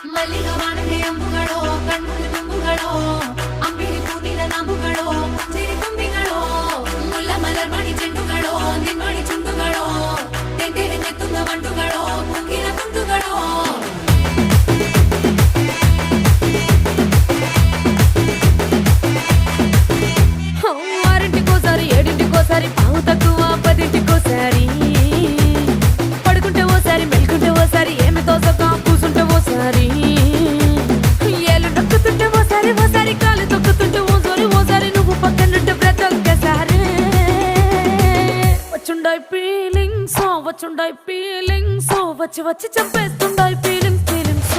ಮಲ್ಲಿಗ ವಾಣಕ್ಕೆ ಅಂಬುಗಳೋ ಕಣ್ಣು ತುಂಬುಗಳೋ ಅಂಬಿರಿ ಪೂನಿನ ನಂಬುಗಳೋ ಸಿರಿ ತುಂಬಿಗಳೋ ಮುಲ್ಲ ಮಲರ್ ಮಣಿ ಚೆಂಡುಗಳೋ ನಿನ್ಮಣಿ ಚುಂಡುಗಳೋ ತೆಂಟೆರೆ ನೆತ್ತುಂಗ ಮಂಡುಗಳೋ ಕುಂಗಿನ ಕುಂಟುಗಳೋ ఆరింటికోసారి ఏడింటికోసారి పావు తక్కువ పదింటికోసారి పడుకుంటే ఓసారి మెలుకుంటే ఓసారి ఏమి తోసక కూసుంటే ఓసారి ఏళ్ళు నొక్కుతుంటే ఓసారి ఓసారి కాలు తొక్కుతుంటే ఓసారి ఓసారి నువ్వు పక్కనుంటే బ్రతొక్కసారి వచ్చుండాయి ఫీలింగ్స్ వచ్చుండాయి ఫీలింగ్స్ వచ్చి వచ్చి చంపేస్తుండాయి ఫీలింగ్స్ ఫీలింగ్స్